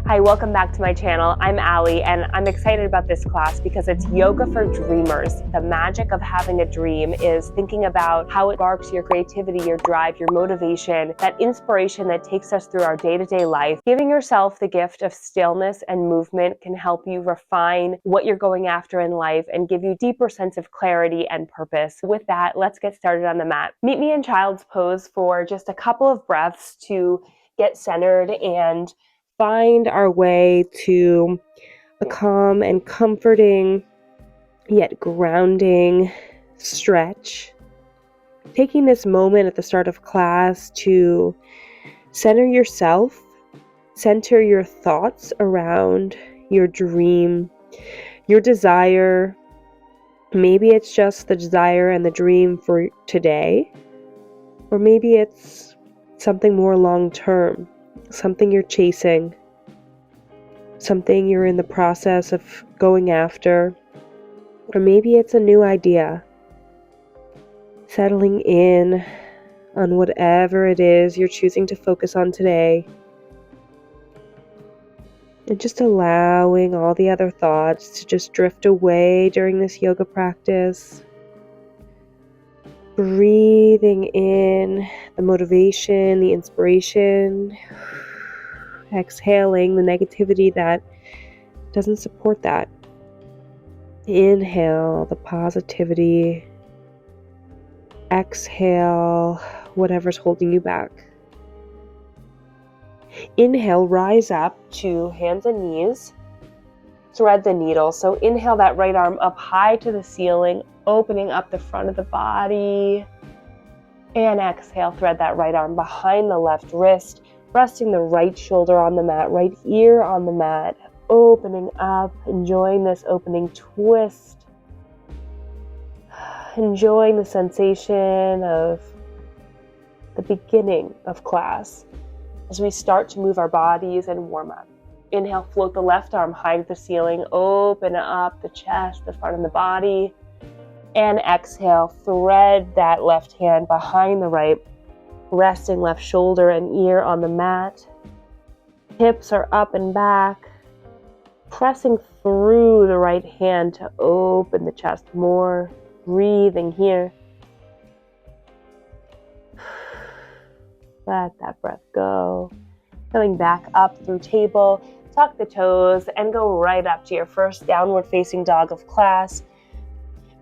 Hi, welcome back to my channel. I'm Allie, and I'm excited about this class because it's yoga for dreamers. The magic of having a dream is thinking about how it sparks your creativity, your drive, your motivation, that inspiration that takes us through our day-to-day life. Giving yourself the gift of stillness and movement can help you refine what you're going after in life and give you a deeper sense of clarity and purpose. With that, let's get started on the mat. Meet me in child's pose for just a couple of breaths to get centered and find our way to a calm and comforting, yet grounding stretch. Taking this moment at the start of class to center yourself, center your thoughts around your dream, your desire. Maybe it's just the desire and the dream for today, or maybe it's something more long-term. Something you're chasing, something you're in the process of going after, or maybe it's a new idea. Settling in on whatever it is you're choosing to focus on today, and just allowing all the other thoughts to just drift away during this yoga practice. Breathing in the motivation, the inspiration. Exhaling the negativity that doesn't support that. Inhale the positivity. Exhale whatever's holding you back. Inhale, rise up to hands and knees. Thread the needle. So inhale that right arm up high to the ceiling, opening up the front of the body. And exhale, thread that right arm behind the left wrist, resting the right shoulder on the mat, right ear on the mat, opening up, enjoying this opening twist, enjoying the sensation of the beginning of class as we start to move our bodies and warm up. Inhale, float the left arm high to the ceiling, open up the chest, the front of the body, and exhale, thread that left hand behind the right, resting left shoulder and ear on the mat. Hips are up and back. Pressing through the right hand to open the chest more. Breathing here. Let that breath go. Coming back up through table. Tuck the toes and go right up to your first downward facing dog of class.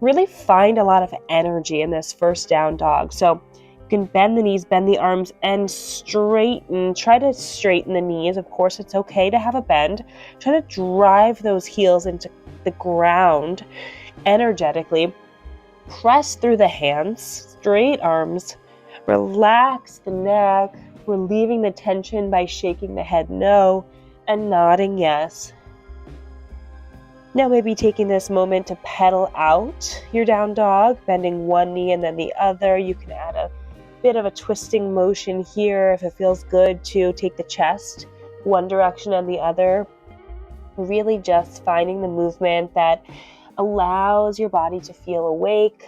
Really find a lot of energy in this first down dog. So you can bend the knees, bend the arms, and straighten. Try to straighten the knees. Of course, it's okay to have a bend. Try to drive those heels into the ground energetically. Press through the hands, straight arms. Relax the neck, relieving the tension by shaking the head no and nodding yes. Now maybe taking this moment to pedal out your down dog, bending one knee and then the other. You can add a bit of a twisting motion here if it feels good to take the chest one direction and the other. Really just finding the movement that allows your body to feel awake,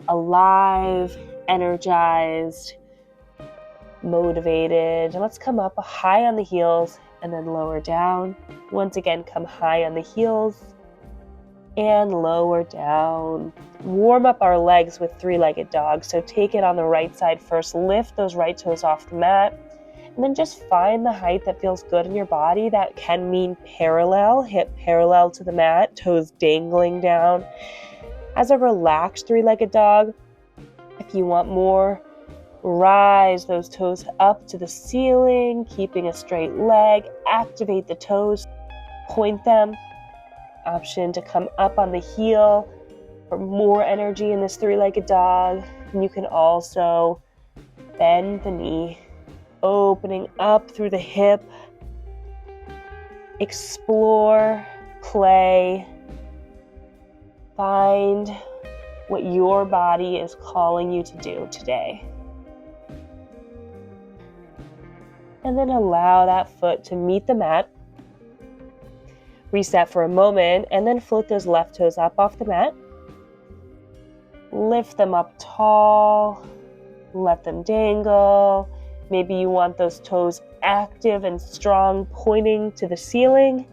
alive, energized, motivated. And let's come up high on the heels and then lower down. Once again, come high on the heels and lower down. Warm up our legs with three-legged dog. So take it on the right side first. Lift those right toes off the mat. And then just find the height that feels good in your body. That can mean parallel, hip parallel to the mat, toes dangling down. As a relaxed three-legged dog, if you want more, rise those toes up to the ceiling, keeping a straight leg. Activate the toes, point them. Option to come up on the heel for more energy in this three-legged dog. And you can also bend the knee, opening up through the hip. Explore, play, find what your body is calling you to do today. And then allow that foot to meet the mat. Reset for a moment and then float those left toes up off the mat. Lift them up tall. Let them dangle. Maybe you want those toes active and strong, pointing to the ceiling.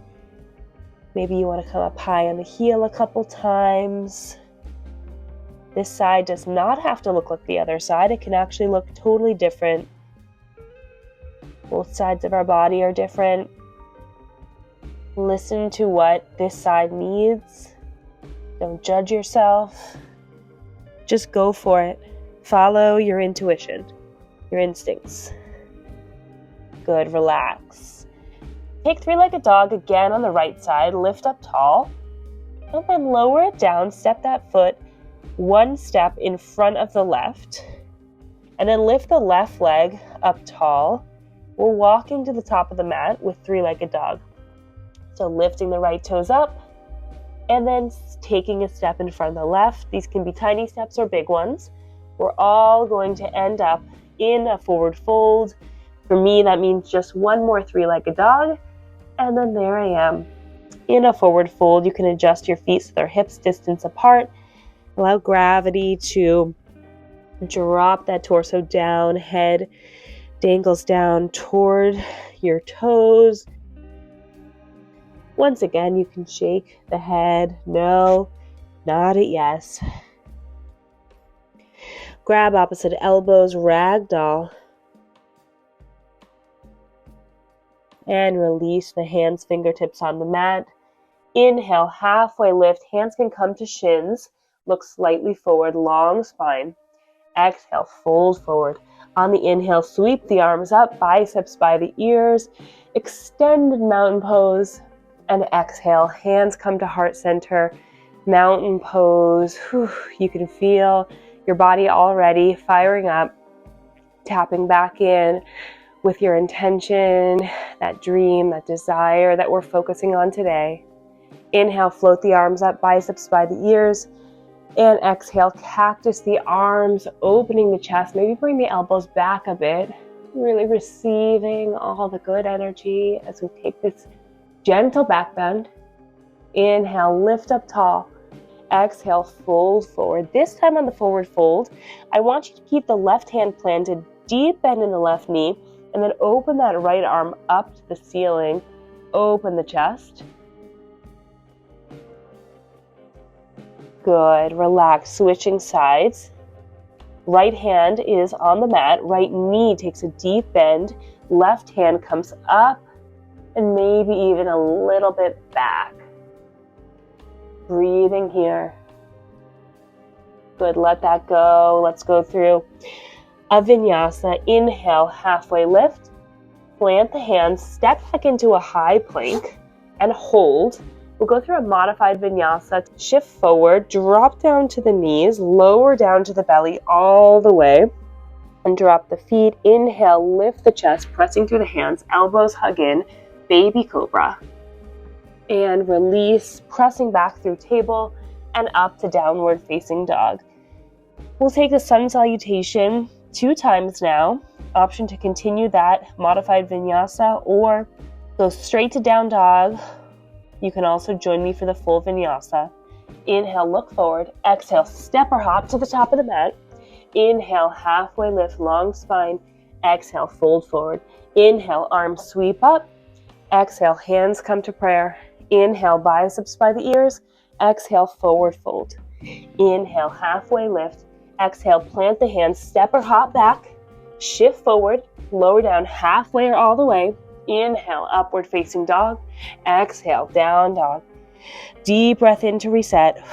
Maybe you want to come up high on the heel a couple times. This side does not have to look like the other side. It can actually look totally different. Both sides of our body are different. Listen to what this side needs. Don't judge yourself. Just go for it. Follow your intuition, your instincts. Good, relax. Take three-legged dog again on the right side. Lift up tall. And then lower it down. Step that foot one step in front of the left. And then lift the left leg up tall. We're walking to the top of the mat with three-legged dog. So lifting the right toes up and then taking a step in front of the left. These can be tiny steps or big ones. We're all going to end up in a forward fold. For me, that means just one more three-legged dog. And then there I am in a forward fold. You can adjust your feet so they're hips distance apart. Allow gravity to drop that torso down, head dangles down toward your toes. Once again, you can shake the head, no, nod it yes. Grab opposite elbows, ragdoll. And release the hands, fingertips on the mat. Inhale, halfway lift. Hands can come to shins. Look slightly forward, long spine. Exhale, fold forward. On the inhale, sweep the arms up, biceps by the ears. Extended mountain pose. And exhale, hands come to heart center. Mountain pose. Whew, you can feel your body already firing up. Tapping back in with your intention, that dream, that desire that we're focusing on today. Inhale, float the arms up, biceps by the ears. And exhale, cactus the arms, opening the chest. Maybe bring the elbows back a bit. Really receiving all the good energy as we take this gentle back bend. Inhale, lift up tall. Exhale, fold forward. This time on the forward fold, I want you to keep the left hand planted, deep bend in the left knee, and then open that right arm up to the ceiling. Open the chest. Good. Relax. Switching sides. Right hand is on the mat. Right knee takes a deep bend. Left hand comes up and maybe even a little bit back. Breathing here. Good. Let that go. Let's go through a vinyasa. Inhale, halfway lift. Plant the hands. Step back into a high plank and hold. We'll go through a modified vinyasa. Shift forward, drop down to the knees, lower down to the belly all the way, and drop the feet. Inhale, lift the chest, pressing through the hands, elbows hug in, baby cobra. And release, pressing back through table and up to downward facing dog. We'll take a sun salutation 2 times now. Option to continue that modified vinyasa or go straight to down dog. You can also join me for the full vinyasa. Inhale, look forward. Exhale, step or hop to the top of the mat. Inhale, halfway lift, long spine. Exhale, fold forward. Inhale, arms sweep up. Exhale, hands come to prayer. Inhale, biceps by the ears. Exhale, forward fold. Inhale, halfway lift. Exhale, plant the hands, step or hop back. Shift forward, lower down halfway or all the way. Inhale, upward facing dog. Exhale, down dog. Deep breath in to reset.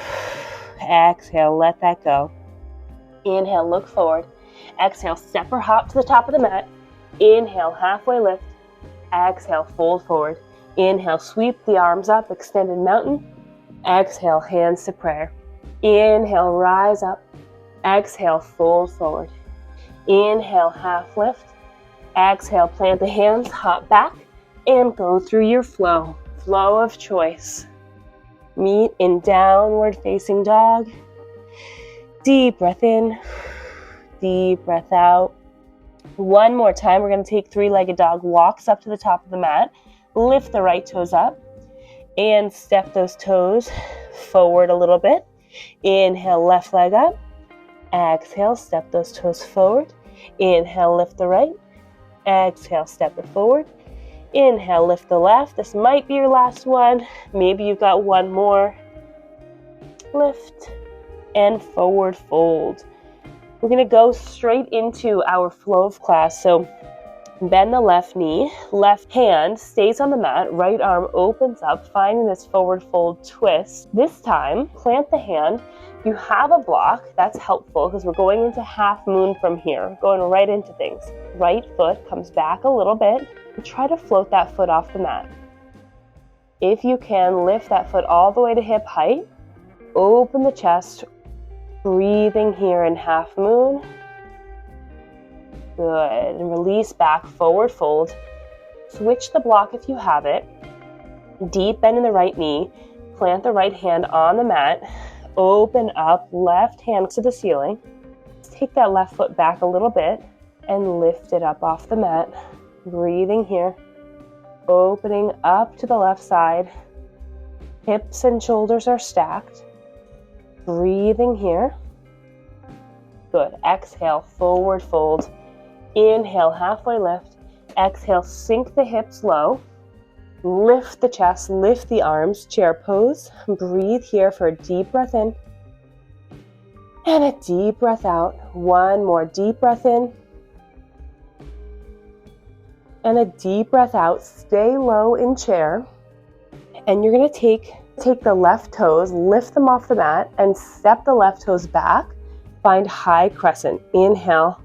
Exhale, let that go. Inhale, look forward. Exhale, step or hop to the top of the mat. Inhale, halfway lift. Exhale, fold forward. Inhale, sweep the arms up, extended mountain. Exhale, hands to prayer. Inhale, rise up. Exhale, fold forward. Inhale, half lift. Exhale, plant the hands, hop back, and go through your flow. Flow of choice. Meet in downward facing dog. Deep breath in, deep breath out. One more time, we're going to take three-legged dog, walks up to the top of the mat, lift the right toes up, and step those toes forward a little bit. Inhale, left leg up. Exhale, step those toes forward. Inhale, lift the right. Exhale, step it forward. Inhale, lift the left. This might be your last one. Maybe you've got one more. Lift and forward fold. We're going to go straight into our flow of class. So bend the left knee, left hand stays on the mat, right arm opens up, finding this forward fold twist. This time, plant the hand. If you have a block, that's helpful because we're going into half moon from here, going right into things. Right foot comes back a little bit and try to float that foot off the mat. If you can, lift that foot all the way to hip height, open the chest, breathing here in half moon. Good, and release back, forward fold. Switch the block if you have it. Deep bend in the right knee. Plant the right hand on the mat. Open up, left hand to the ceiling. Take that left foot back a little bit and lift it up off the mat. Breathing here. Opening up to the left side. Hips and shoulders are stacked. Breathing here. Good. Exhale, forward fold. Inhale, halfway lift. Exhale, sink the hips low. Lift the chest, lift the arms, chair pose. Breathe here for a deep breath in. And a deep breath out. One more deep breath in. And a deep breath out. Stay low in chair. And you're going to take the left toes, lift them off the mat, and step the left toes back. Find high crescent. Inhale.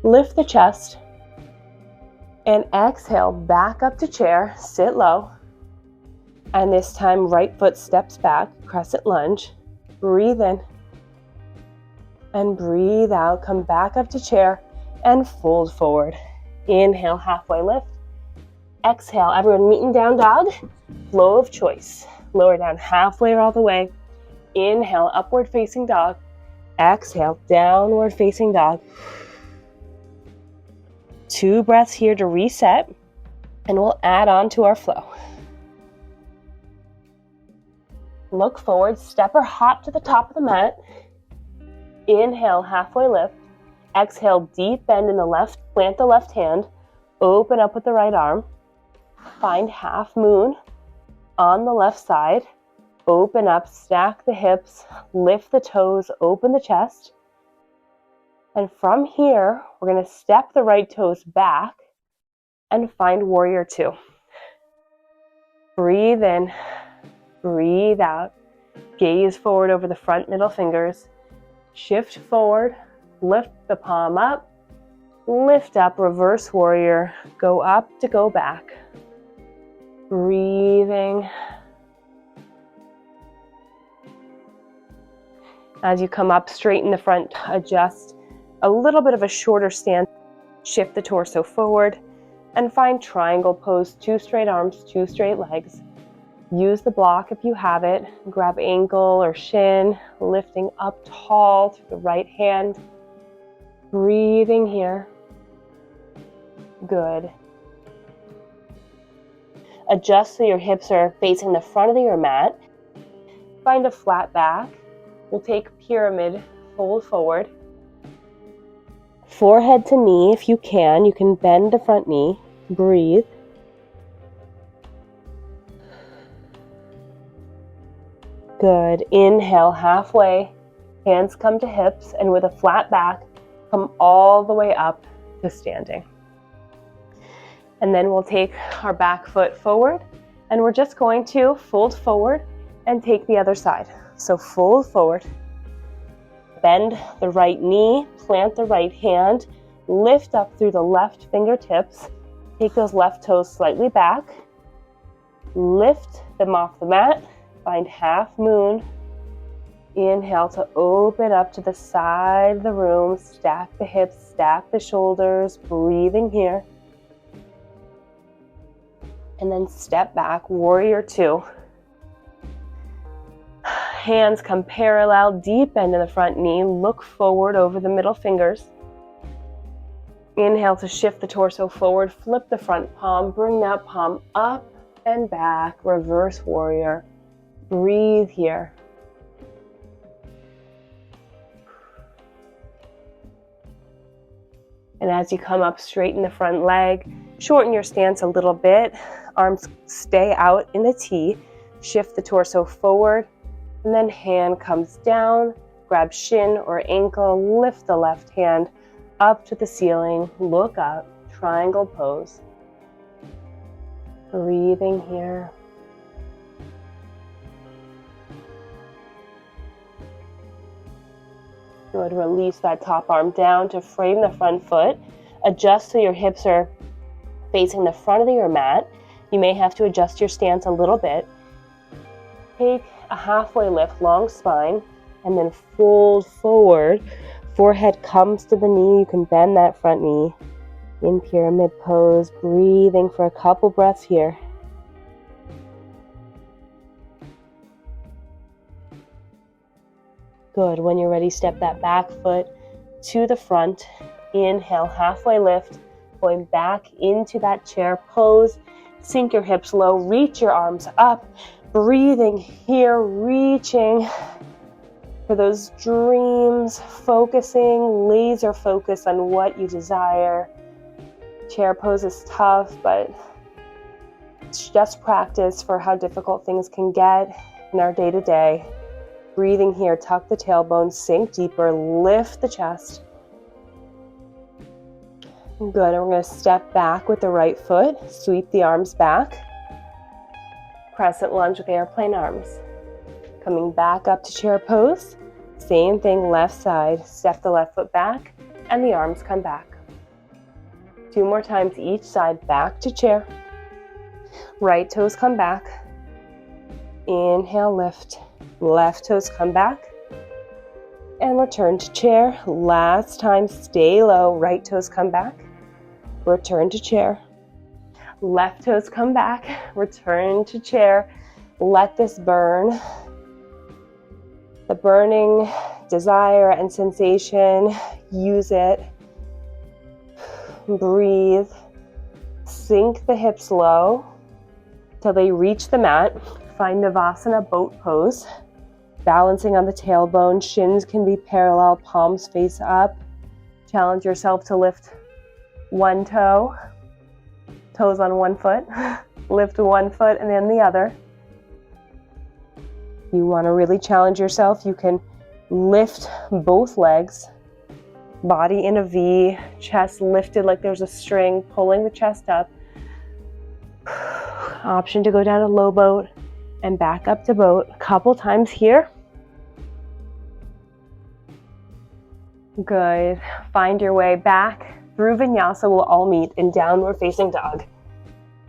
Lift the chest and exhale back up to chair, sit low, and this time right foot steps back, crescent lunge. Breathe in and breathe out, come back up to chair and fold forward. Inhale, halfway lift. Exhale, everyone meet in down dog, flow of choice. Lower down halfway or all the way. Inhale, upward facing dog. Exhale, downward facing dog. 2 breaths here to reset, and we'll add on to our flow. Look forward, step or hop to the top of the mat. Inhale, halfway lift. Exhale, deep bend in the left, plant the left hand, open up with the right arm. Find half moon on the left side. Open up, stack the hips, lift the toes, open the chest. And from here, we're going to step the right toes back and find warrior 2. Breathe in, breathe out. Gaze forward over the front middle fingers. Shift forward, lift the palm up, lift up, reverse warrior. Go up to go back. Breathing. As you come up, straighten the front, adjust a little bit of a shorter stance. Shift the torso forward and find triangle pose, 2 straight arms, 2 straight legs. Use the block if you have it. Grab ankle or shin, lifting up tall through the right hand. Breathing here. Good. Adjust so your hips are facing the front of your mat. Find a flat back. We'll take pyramid, fold forward. Forehead to knee if you can. You can bend the front knee. Breathe. Good. Inhale halfway. Hands come to hips, and with a flat back, come all the way up to standing. And then we'll take our back foot forward, and we're just going to fold forward and take the other side. So fold forward. Bend the right knee, plant the right hand, lift up through the left fingertips, take those left toes slightly back, lift them off the mat, find half moon. Inhale to open up to the side of the room, stack the hips, stack the shoulders, breathing here. And then step back, warrior 2. Hands come parallel, deep bend in the front knee, look forward over the middle fingers. Inhale to shift the torso forward, flip the front palm, bring that palm up and back, reverse warrior. Breathe here. And as you come up, straighten the front leg, shorten your stance a little bit, arms stay out in a T, shift the torso forward, and then hand comes down, grab shin or ankle, lift the left hand up to the ceiling, look up, triangle pose. Breathing here. Good, release that top arm down to frame the front foot. Adjust so your hips are facing the front of your mat. You may have to adjust your stance a little bit. Take a halfway lift, long spine, and then fold forward. Forehead comes to the knee. You can bend that front knee in pyramid pose, breathing for a couple breaths here. Good. When you're ready, step that back foot to the front. Inhale, halfway lift, going back into that chair pose. Sink your hips low, reach your arms up. Breathing here, reaching for those dreams, focusing, laser focus on what you desire. Chair pose is tough, but it's just practice for how difficult things can get in our day-to-day. Breathing here, tuck the tailbone, sink deeper, lift the chest. Good, and we're going to step back with the right foot, sweep the arms back. Crescent lunge with airplane arms. Coming back up to chair pose. Same thing, left side, step the left foot back, and the arms come back. 2 more times each side, back to chair. Right toes come back. Inhale, lift. Left toes come back. And return to chair. Last time, stay low. Right toes come back. Return to chair. Left toes come back. Return to chair. Let this burn. The burning desire and sensation, use it. Breathe. Sink the hips low till they reach the mat. Find Navasana boat pose. Balancing on the tailbone, shins can be parallel, palms face up. Challenge yourself to lift one toe, toes on one foot. Lift one foot and then the other. You want to really challenge yourself, you can lift both legs, body in a V, chest lifted like there's a string, pulling the chest up. Option to go down to low boat and back up to boat. A couple times here. Good. Find your way back through Vinyasa. We'll all meet in downward facing dog.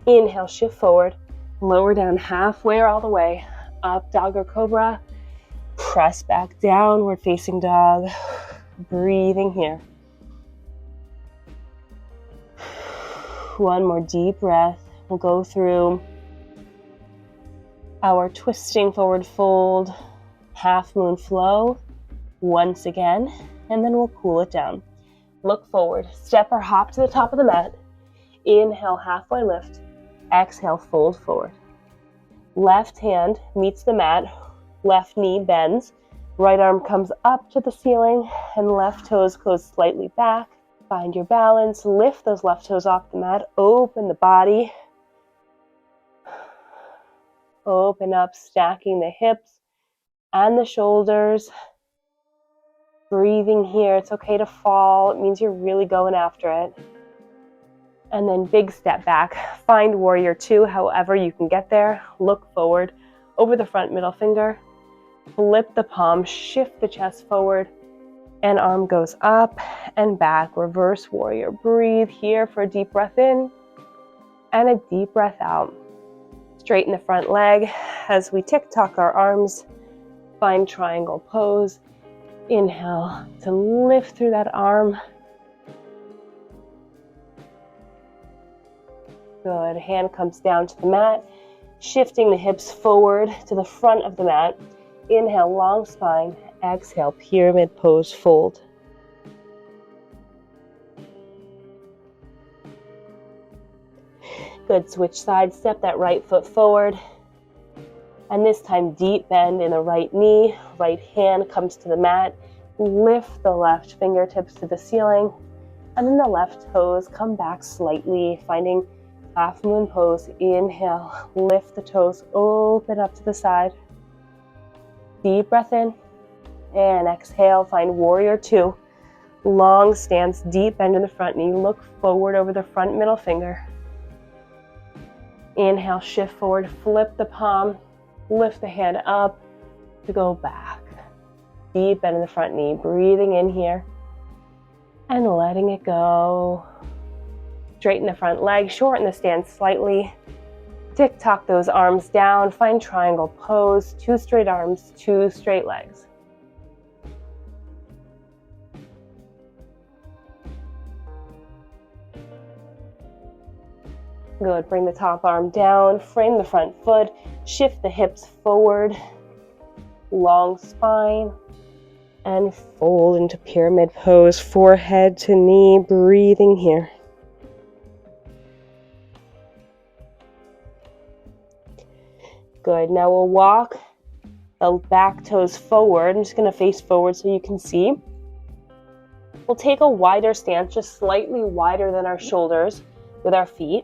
Inhale, shift forward, lower down halfway or all the way. Up dog or cobra. Press back downward facing dog. Breathing here. One more deep breath. We'll go through our twisting forward fold, half moon flow once again, and then we'll cool it down. Look forward, step or hop to the top of the mat. Inhale, halfway lift. Exhale, fold forward. Left hand meets the mat, left knee bends, right arm comes up to the ceiling, and left toes close slightly back. Find your balance, lift those left toes off the mat, open the body. Open up, stacking the hips and the shoulders. Breathing here, it's okay to fall, it means you're really going after it. And then big step back, find warrior 2, however you can get there. Look forward, over the front middle finger. Flip the palm, shift the chest forward, and arm goes up and back. Reverse warrior. Breathe here for a deep breath in and a deep breath out. Straighten the front leg as we tick-tock our arms. Find triangle pose. Inhale to lift through that arm. Good. Hand comes down to the mat, shifting the hips forward to the front of the mat. Inhale, long spine. Exhale, pyramid pose, fold. Good. Switch sides, step that right foot forward. And this time, deep bend in the right knee. Right hand comes to the mat. Lift the left fingertips to the ceiling. And then the left toes come back slightly, finding half moon pose. Inhale, lift the toes, open up to the side. Deep breath in. And exhale, find warrior two. Long stance, deep bend in the front knee. Look forward over the front middle finger. Inhale, shift forward, flip the palm, lift the hand up to go back. Deep bend in the front knee, breathing in here and letting it go. Straighten the front leg, shorten the stance slightly. Tick-tock those arms down, find triangle pose, 2 straight arms, 2 straight legs. Good, bring the top arm down, frame the front foot, shift the hips forward, long spine, and fold into pyramid pose, forehead to knee, breathing here. Good, now we'll walk the back toes forward. I'm just gonna face forward so you can see. We'll take a wider stance, just slightly wider than our shoulders with our feet,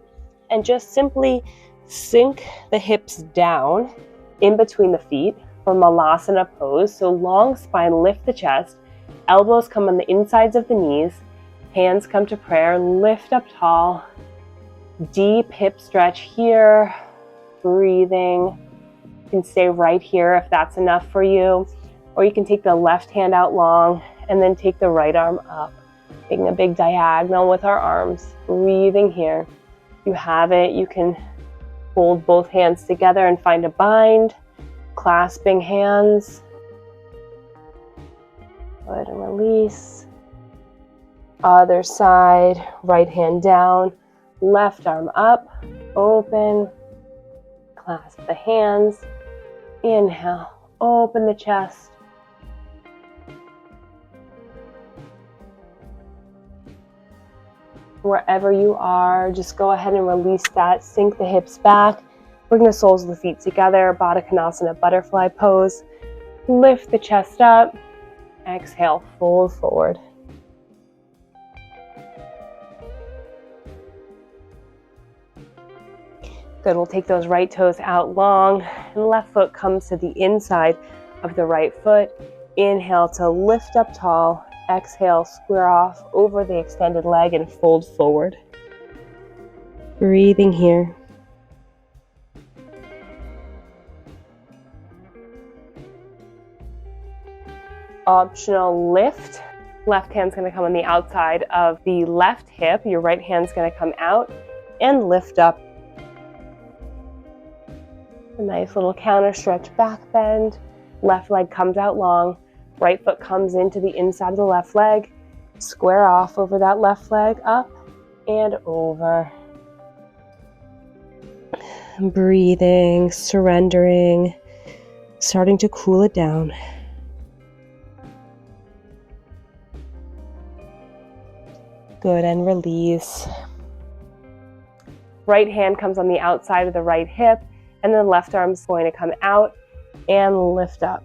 and just simply sink the hips down in between the feet for Malasana pose. So long spine, lift the chest, elbows come on the insides of the knees, hands come to prayer, lift up tall, deep hip stretch here, breathing. You can stay right here if that's enough for you, or you can take the left hand out long and then take the right arm up, making a big diagonal with our arms, breathing here. You have it, you can hold both hands together and find a bind, clasping hands. Good, and release. Other side, right hand down, left arm up, open, clasp the hands. Inhale, open the chest. Wherever you are, just go ahead and release that. Sink the hips back. Bring the soles of the feet together. Baddha Konasana, butterfly pose. Lift the chest up. Exhale, fold forward. Good, we'll take those right toes out long. And left foot comes to the inside of the right foot. Inhale to lift up tall. Exhale, square off over the extended leg and fold forward. Breathing here. Optional lift. Left hand's going to come on the outside of the left hip. Your right hand's going to come out and lift up. A nice little counter stretch back bend. Left leg comes out long. Right foot comes into the inside of the left leg. Square off over that left leg, up and over. Breathing, surrendering, starting to cool it down. Good, and release. Right hand comes on the outside of the right hip, and then left arm's going to come out and lift up.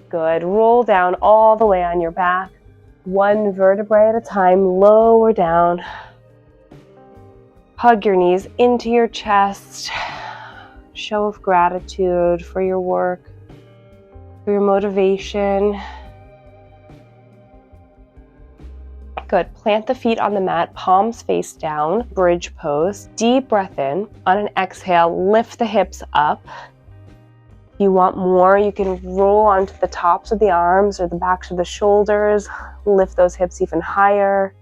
Good. Roll down all the way on your back, one vertebrae at a time, lower down. Hug your knees into your chest. Show of gratitude for your work, for your motivation. Good. Plant the feet on the mat, palms face down, bridge pose. Deep breath in. On an exhale, lift the hips up. If you want more, you can roll onto the tops of the arms or the backs of the shoulders. Lift those hips even higher.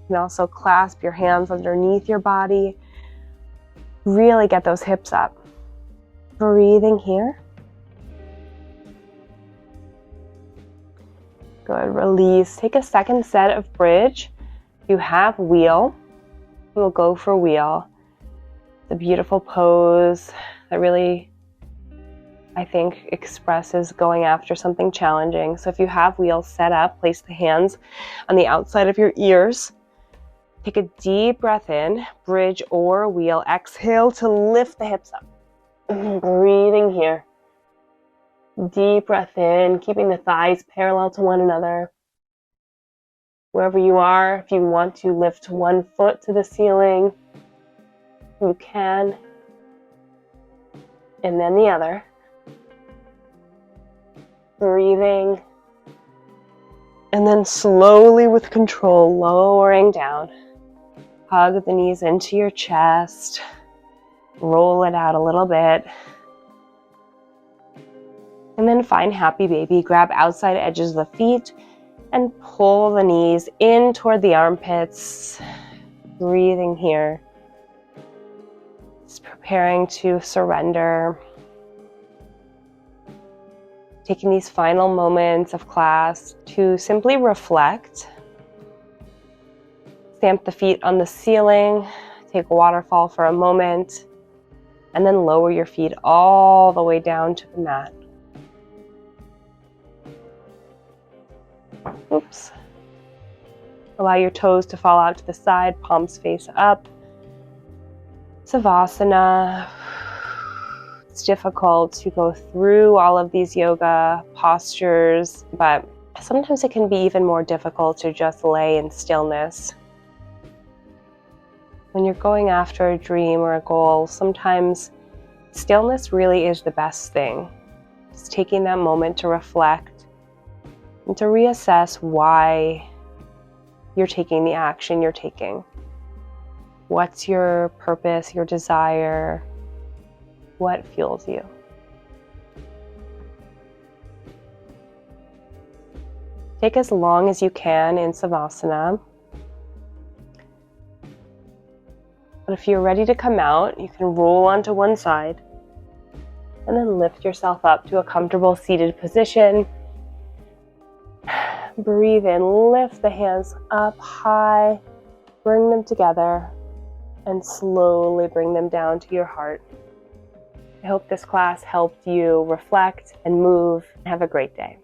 You can also clasp your hands underneath your body. Really get those hips up. Breathing here. Good, release. Take a second set of bridge. You have wheel. We'll go for wheel. The beautiful pose that really, I think, expresses going after something challenging. So if you have wheel set up, place the hands on the outside of your ears. Take a deep breath in, bridge or wheel. Exhale to lift the hips up. Breathing here. Deep breath in, keeping the thighs parallel to one another. Wherever you are, if you want to lift one foot to the ceiling, you can. And then the other. Breathing. And then slowly with control, lowering down. Hug the knees into your chest. Roll it out a little bit. And then find happy baby. Grab outside edges of the feet and pull the knees in toward the armpits. Breathing here. Just preparing to surrender. Taking these final moments of class to simply reflect. Stamp the feet on the ceiling. Take a waterfall for a moment. And then lower your feet all the way down to the mat. Oops. Allow your toes to fall out to the side, palms face up. Savasana. It's difficult to go through all of these yoga postures, but sometimes it can be even more difficult to just lay in stillness. When you're going after a dream or a goal, sometimes stillness really is the best thing. Just taking that moment to reflect and to reassess why you're taking the action you're taking. What's your purpose, your desire? What fuels you? Take as long as you can in Savasana. But if you're ready to come out, you can roll onto one side and then lift yourself up to a comfortable seated position. Breathe in, lift the hands up high, bring them together, and slowly bring them down to your heart. I hope this class helped you reflect and move. Have a great day.